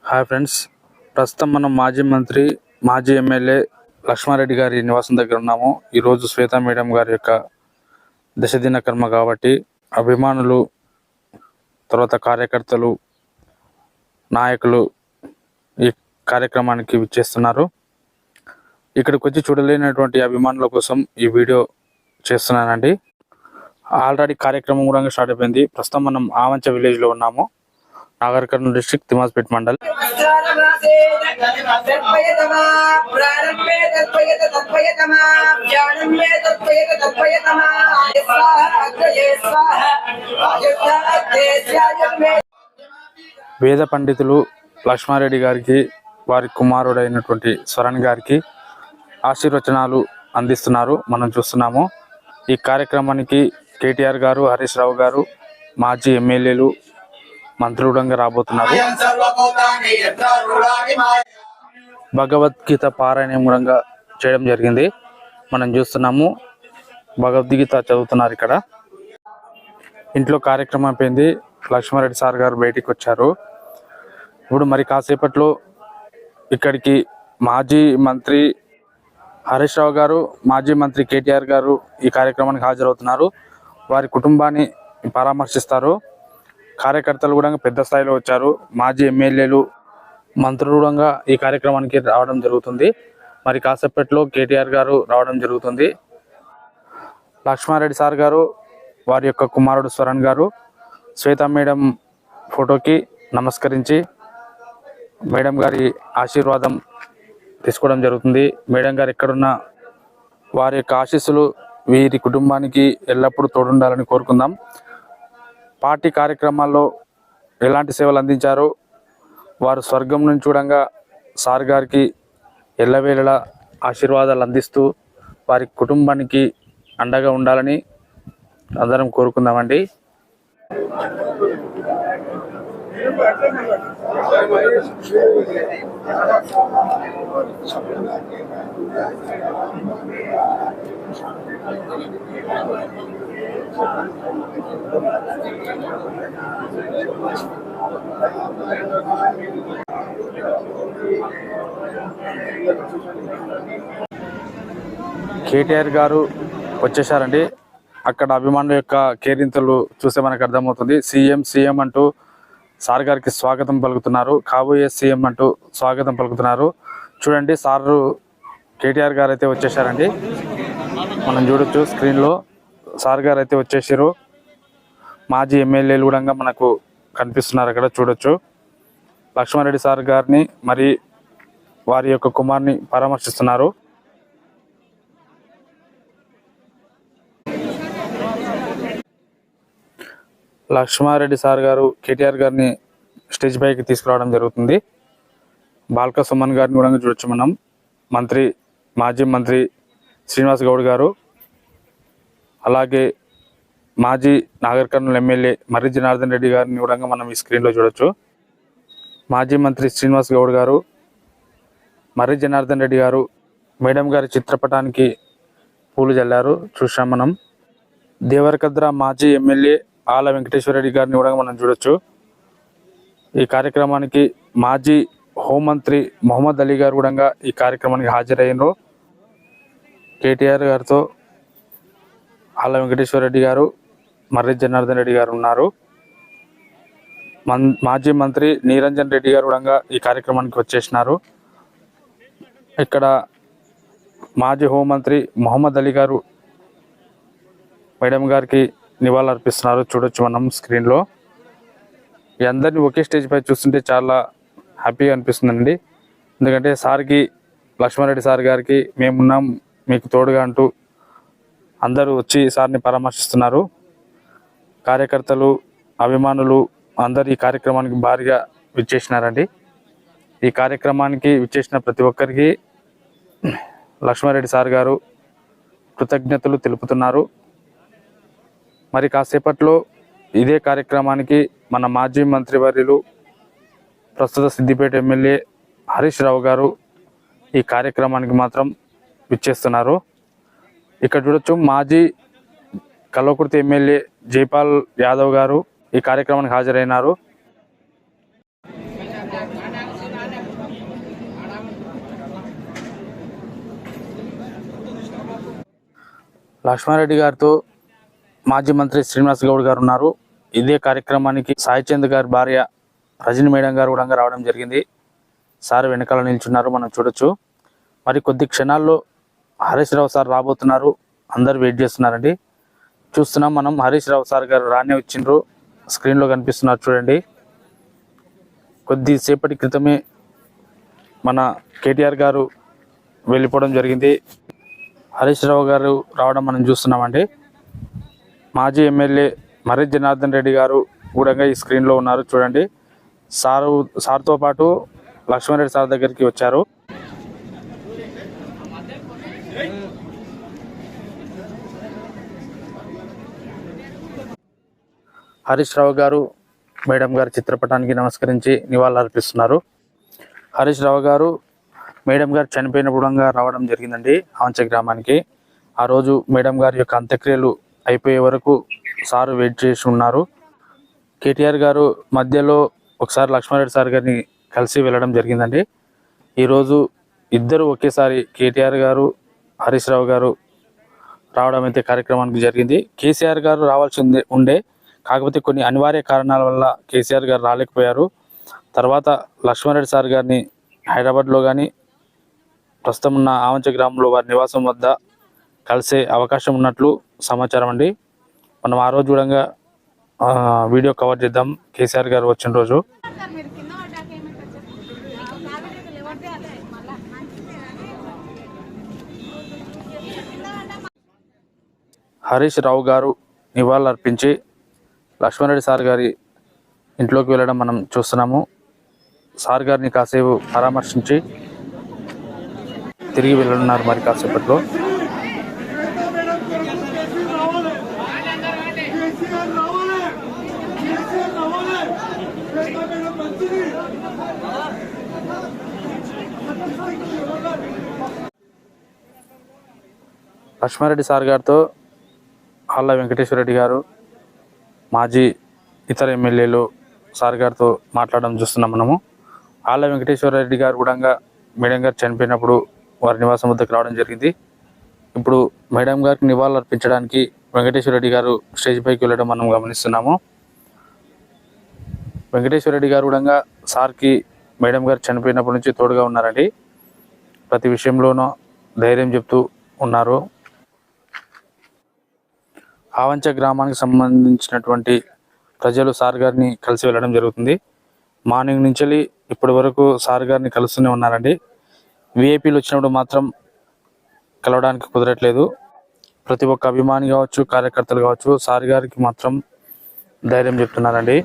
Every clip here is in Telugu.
హాయ్ ఫ్రెండ్స్, ప్రస్తుతం మనం మాజీ మంత్రి మాజీ ఎమ్మెల్యే లక్ష్మారెడ్డి గారి నివాసం దగ్గర ఉన్నాము. ఈరోజు శ్వేతా మేడం గారి యొక్క దశదిన కర్మ కాబట్టి అభిమానులు, తర్వాత కార్యకర్తలు, నాయకులు ఈ కార్యక్రమానికి విచ్చేస్తున్నారు. ఇక్కడికి వచ్చి చూడలేనటువంటి అభిమానుల కోసం ఈ వీడియో చేస్తున్నానండి. ఆల్రెడీ కార్యక్రమం కూడా స్టార్ట్ అయిపోయింది. ప్రస్తుతం మనం ఆవంచ విలేజ్లో ఉన్నాము. నాగర్ కర్నూలు డిస్ట్రిక్ట్ తిమాస్పేట్ మండల్. వేద పండితులు లక్ష్మారెడ్డి గారికి, వారి కుమారుడైనటువంటి స్వరణ్ గారికి ఆశీర్వచనాలు అందిస్తున్నారు. మనం చూస్తున్నాము. ఈ కార్యక్రమానికి కేటీఆర్ గారు, హరీష్ రావు గారు, మాజీ ఎమ్మెల్యేలు, మంత్రులంగా రాబోతున్నారు. భగవద్గీత పారాయణం కూడా చేయడం జరిగింది. మనం చూస్తున్నాము. భగవద్గీత చదువుతున్నారు. ఇక్కడ ఇంట్లో కార్యక్రమం అయిపోయింది. లక్ష్మారెడ్డి సార్ గారు బయటికి వచ్చారు. ఇప్పుడు మరి కాసేపట్లో ఇక్కడికి మాజీ మంత్రి హరీష్ రావు గారు, మాజీ మంత్రి కేటీఆర్ గారు ఈ కార్యక్రమానికి హాజరవుతున్నారు. వారి కుటుంబాన్ని పరామర్శిస్తారు. కార్యకర్తలు కూడా పెద్ద స్థాయిలో వచ్చారు. మాజీ ఎమ్మెల్యేలు, మంత్రులు కూడా ఈ కార్యక్రమానికి రావడం జరుగుతుంది. మరి కాసేపట్లో కేటీఆర్ గారు రావడం జరుగుతుంది. లక్ష్మారెడ్డి సార్ గారు, వారి యొక్క కుమారుడు స్వరణ్ గారు శ్వేతా మేడం ఫోటోకి నమస్కరించి మేడం గారి ఆశీర్వాదం తీసుకోవడం జరుగుతుంది. మేడం గారు ఎక్కడున్నా వారి యొక్క ఆశీస్సులు వీరి కుటుంబానికి ఎల్లప్పుడూ తోడుండాలని కోరుకుందాం. పార్టీ కార్యక్రమాల్లో ఎలాంటి సేవలు అందించారో వారు స్వర్గం నుంచి చూడంగా సార్ గారికి ఎల్లవేళలా ఆశీర్వాదాలు అందిస్తూ వారి కుటుంబానికి అండగా ఉండాలని అందరం కోరుకుందామండి. కేటీఆర్ గారు వచ్చేసారండి. అక్కడ అభిమానుల యొక్క కేరింతలు చూస్తే మనకు అర్థమవుతుంది. సీఎం అంటూ సార్ గారికి స్వాగతం పలుకుతున్నారు. కాబోయే సీఎం అంటూ స్వాగతం పలుకుతున్నారు. చూడండి, సారు కేటీఆర్ గారు అయితే వచ్చేసారండి. మనం చూడొచ్చు స్క్రీన్లో సార్ గారు అయితే వచ్చేసారు. మాజీ ఎమ్మెల్యేలు కూడా మనకు కనిపిస్తున్నారు. అక్కడ చూడొచ్చు. లక్ష్మారెడ్డి సార్ గారిని మరి వారి యొక్క కుమార్ని పరామర్శిస్తున్నారు. లక్ష్మారెడ్డి సార్ గారు కేటీఆర్ గారిని స్టేజ్ పైకి తీసుకురావడం జరుగుతుంది. బాల్క సుమన్ గారిని కూడా చూడొచ్చు మనం. మాజీ మంత్రి శ్రీనివాస్ గౌడ్ గారు, అలాగే మాజీ నాగర్ కర్నూలు ఎమ్మెల్యే మర్రి జనార్దన్ రెడ్డి గారిని కూడా మనం ఈ స్క్రీన్లో చూడొచ్చు. మాజీ మంత్రి శ్రీనివాస్ గౌడ్ గారు, మర్రి జనార్దన్ రెడ్డి గారు మేడం గారి చిత్రపటానికి పూలు జల్లారు. చూసాం మనం. దేవరకద్ర మాజీ ఎమ్మెల్యే ఆల వెంకటేశ్వరరెడ్డి గారిని కూడా మనం చూడొచ్చు. ఈ కార్యక్రమానికి మాజీ హోంమంత్రి మొహమ్మద్ అలీ గారు కూడా ఈ కార్యక్రమానికి హాజరయ్యారు. కేటీఆర్ గారితో ఆల వెంకటేశ్వరరెడ్డి గారు, మర్రి జనార్దన్ రెడ్డి గారు ఉన్నారు. మాజీ మంత్రి నిరంజన్ రెడ్డి గారు కూడా ఈ కార్యక్రమానికి వచ్చేసినారు. ఇక్కడ మాజీ హోంమంత్రి మొహమ్మద్ అలీ గారు మేడం గారికి నివాళులు అర్పిస్తున్నారు. చూడొచ్చు మనం స్క్రీన్లో. ఈ అందరినీ ఒకే స్టేజ్ పై చూస్తుంటే చాలా హ్యాపీగా అనిపిస్తుందండి. ఎందుకంటే సార్కి, లక్ష్మారెడ్డి సార్ గారికి మేమున్నాం మీకు తోడుగా అంటూ అందరూ వచ్చి సార్ని పరామర్శిస్తున్నారు. కార్యకర్తలు, అభిమానులు అందరు ఈ కార్యక్రమానికి భారీగా విచ్చేసినారండి. ఈ కార్యక్రమానికి విచ్చేసిన ప్రతి ఒక్కరికి లక్ష్మారెడ్డి సార్ గారు కృతజ్ఞతలు తెలుపుతున్నారు. మరి కాసేపట్లో ఇదే కార్యక్రమానికి మన మాజీ మంత్రివర్యులు, ప్రస్తుత సిద్దిపేట ఎమ్మెల్యే హరీష్ రావు గారు ఈ కార్యక్రమానికి మాత్రం విచ్చేస్తున్నారు. ఇక్కడ చూడొచ్చు మాజీ కల్వకుర్తి ఎమ్మెల్యే జైపాల్ యాదవ్ గారు ఈ కార్యక్రమానికి హాజరైనారు. లక్ష్మారెడ్డి గారితో మాజీ మంత్రి శ్రీనివాస్ గౌడ్ గారు ఉన్నారు. ఇదే కార్యక్రమానికి సాయి చంద్ గారి భార్య రజని మేడం గారు కూడా రావడం జరిగింది. సార్ వెనకాల నిల్చున్నారు, మనం చూడొచ్చు. మరి కొద్ది క్షణాల్లో హరీష్ రావు సార్ రాబోతున్నారు. అందరు వెయిట్ చేస్తున్నారండి. చూస్తున్నాం మనం. హరీష్ రావు సార్ గారు రానే వచ్చిండ్రు, స్క్రీన్లో కనిపిస్తున్నారు చూడండి. కొద్దిసేపటి క్రితమే మన కేటీఆర్ గారు వెళ్ళిపోవడం జరిగింది. హరీష్ రావు గారు రావడం మనం చూస్తున్నామండి. మాజీ ఎమ్మెల్యే మర్రి జనార్దన్ రెడ్డి గారు కూడా ఈ స్క్రీన్లో ఉన్నారు చూడండి. సార్తో పాటు లక్ష్మారెడ్డి సార్ దగ్గరికి వచ్చారు. హరీష్ రావు గారు మేడం గారి చిత్రపటానికి నమస్కరించి నివాళులర్పిస్తున్నారు. హరీష్ రావు గారు మేడం గారు చనిపోయినప్పుడు రావడం జరిగిందండి ఆవంచ గ్రామానికి. ఆ రోజు మేడం గారి యొక్క అంత్యక్రియలు అయిపోయే వరకు సారు వెయిట్ చేసి ఉన్నారు. కేటీఆర్ గారు మధ్యలో ఒకసారి లక్ష్మారెడ్డి సార్ గారిని కలిసి వెళ్ళడం జరిగిందండి. ఈరోజు ఇద్దరు ఒకేసారి కేటీఆర్ గారు హరీష్ రావు గారు రావడం అయితే కార్యక్రమానికి జరిగింది. కేసీఆర్ గారు రావాల్సి ఉండే, కాకపోతే కొన్ని అనివార్య కారణాల వల్ల కేసీఆర్ గారు రాలేకపోయారు. తర్వాత లక్ష్మారెడ్డి సార్ గారిని హైదరాబాద్లో కానీ ప్రస్తుతం ఉన్న ఆవంచ గ్రామంలో వారి నివాసం వద్ద కలిసే అవకాశం ఉన్నట్లు సమాచారం అండి. మనం ఆ రోజు చూడంగా వీడియో కవర్ చేద్దాం కేసీఆర్ గారు వచ్చిన రోజు. హరీష్ రావు గారు నివాళులు అర్పించి లక్ష్మారెడ్డి సార్ గారి ఇంట్లోకి వెళ్ళడం మనం చూస్తున్నాము. సార్ గారిని కాసేపు పరామర్శించి తిరిగి వెళ్ళనున్నారు మరి కాసేపట్లో. లక్ష్మారెడ్డి సార్ గారితో ఆళ్ళ వెంకటేశ్వర రెడ్డి గారు, మాజీ ఇతర ఎమ్మెల్యేలు సార్ గారితో మాట్లాడడం చూస్తున్నాం మనము. ఆళ్ళ వెంకటేశ్వర రెడ్డి గారు కూడా మేడం గారు చనిపోయినప్పుడు వారి నివాసం వద్దకు రావడం జరిగింది. ఇప్పుడు మేడం గారికి నివాళులు అర్పించడానికి వెంకటేశ్వర రెడ్డి గారు స్టేజ్ పైకి వెళ్ళడం మనం గమనిస్తున్నాము. వెంకటేశ్వర రెడ్డి గారు కూడా సార్కి మేడం గారు చనిపోయినప్పటి నుంచి తోడుగా ఉన్నారండి. ప్రతి విషయంలోనూ ధైర్యం చెప్తూ ఉన్నారు. ఆవంచ గ్రామానికి సంబంధించినటువంటి ప్రజలు సార్ గారిని కలిసి వెళ్ళడం జరుగుతుంది. మార్నింగ్ నుంచి ఇప్పటి వరకు సార్ గారిని కలుస్తూనే ఉన్నారండి. విఐపీలు వచ్చినప్పుడు మాత్రం కలవడానికి కుదరట్లేదు. ప్రతి ఒక్క అభిమాని కావచ్చు, కార్యకర్తలు కావచ్చు, సార్ గారికి మాత్రం ధైర్యం చెప్తున్నారండి.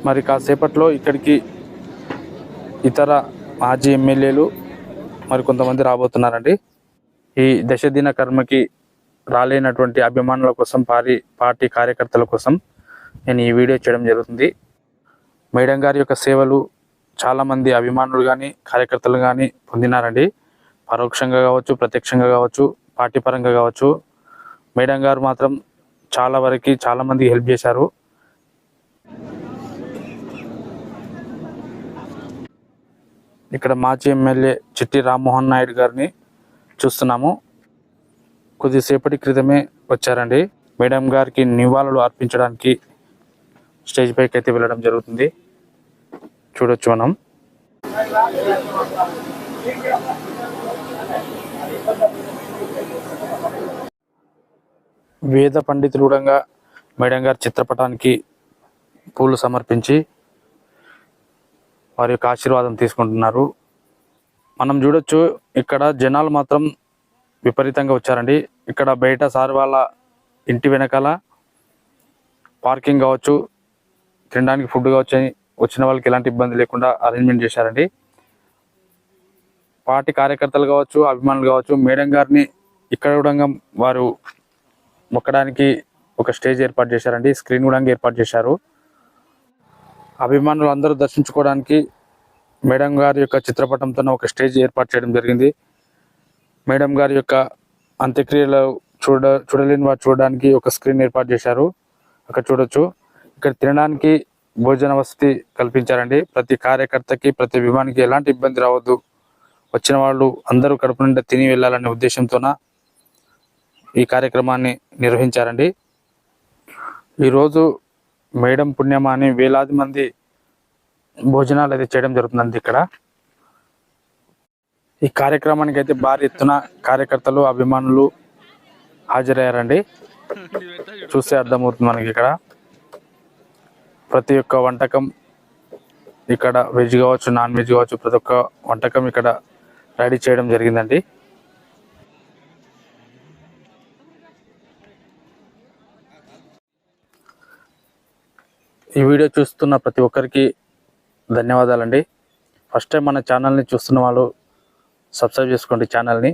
మరి కాసేపట్లో ఇక్కడికి ఇతర మాజీ ఎమ్మెల్యేలు మరి కొంతమంది రాబోతున్నారండి. ఈ దశదిన కర్మకి రాలేనటువంటి అభిమానుల కోసం, పార్టీ కార్యకర్తల కోసం నేను ఈ వీడియో చేయడం జరుగుతుంది. మేడం గారి యొక్క సేవలు చాలామంది అభిమానులు కానీ కార్యకర్తలు కానీ పొందినారండి. పరోక్షంగా కావచ్చు, ప్రత్యక్షంగా కావచ్చు, పార్టీ పరంగా కావచ్చు. మేడం గారు మాత్రం చాలా వరకు చాలామంది హెల్ప్ చేశారు. ఇక్కడ మాజీ ఎమ్మెల్యే చిట్టి రామ్మోహన్ నాయుడు గారిని చూస్తున్నాము. కొద్దిసేపటి క్రితమే వచ్చారండి. మేడం గారికి నివాళులు అర్పించడానికి స్టేజ్ పైకి అయితే వెళ్ళడం జరుగుతుంది. చూడొచ్చు మనం. వేద పండితులు కూడా మేడం గారి చిత్రపటానికి పూలు సమర్పించి వారి యొక్క ఆశీర్వాదం తీసుకుంటున్నారు. మనం చూడొచ్చు ఇక్కడ జనాలు మాత్రం విపరీతంగా వచ్చారండి. ఇక్కడ బయట సార్ వాళ్ళ ఇంటి వెనకాల పార్కింగ్ కావచ్చు, తినడానికి ఫుడ్ కావచ్చు, వచ్చిన వాళ్ళకి ఎలాంటి ఇబ్బంది లేకుండా అరేంజ్మెంట్ చేశారండి. పార్టీ కార్యకర్తలు కావచ్చు, అభిమానులు కావచ్చు, మేడం గారిని ఇక్కడ కూడా వారు మొక్కడానికి ఒక స్టేజ్ ఏర్పాటు చేశారండి. స్క్రీన్ కూడా ఏర్పాటు చేశారు. అభిమానులు అందరూ దర్శించుకోవడానికి మేడం గారి యొక్క చిత్రపటంతో ఒక స్టేజ్ ఏర్పాటు చేయడం జరిగింది. మేడం గారి యొక్క అంత్యక్రియలు చూడలేని వారు చూడడానికి ఒక స్క్రీన్ ఏర్పాటు చేశారు. అక్కడ చూడొచ్చు. ఇక్కడ తినడానికి భోజన వసతి కల్పించారండి. ప్రతి కార్యకర్తకి, ప్రతి అభిమానికి ఎలాంటి ఇబ్బంది రావద్దు, వచ్చిన వాళ్ళు అందరూ కడుపు నిండా తిని వెళ్ళాలనే ఉద్దేశంతోన ఈ కార్యక్రమాన్ని నిర్వహించారండి. ఈరోజు మేడం పుణ్యమా అని వేలాది మంది భోజనాలు అయితే చేయడం జరుగుతుందండి. ఇక్కడ ఈ కార్యక్రమానికి అయితే భారీ ఎత్తున కార్యకర్తలు, అభిమానులు హాజరయ్యారండి. చూస్తే అర్థమవుతుంది మనకి. ఇక్కడ ప్రతి ఒక్క వంటకం, ఇక్కడ వెజ్ కావచ్చు, నాన్ వెజ్ కావచ్చు, ప్రతి ఒక్క వంటకం ఇక్కడ రెడీ చేయడం జరిగిందండి. ఈ వీడియో చూస్తున్న ప్రతి ఒక్కరికి ధన్యవాదాలండి. ఫస్ట్ టైం మన ఛానల్ని చూస్తున్న వాళ్ళు సబ్స్క్రైబ్ చేసుకోండి ఛానల్ని,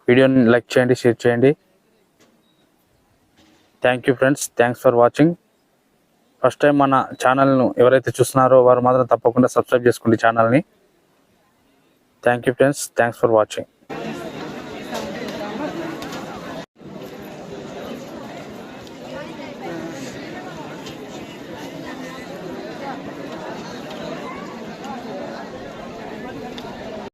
వీడియోని లైక్ చేయండి, షేర్ చేయండి. Thank you friends, thanks for watching. First time మన ఛానల్ను ఎవరైతే చూస్తున్నారో వారు మాత్రం తప్పకుండా సబ్స్క్రైబ్ చేసుకోండి ఛానల్ని. Thank you friends, thanks for watching.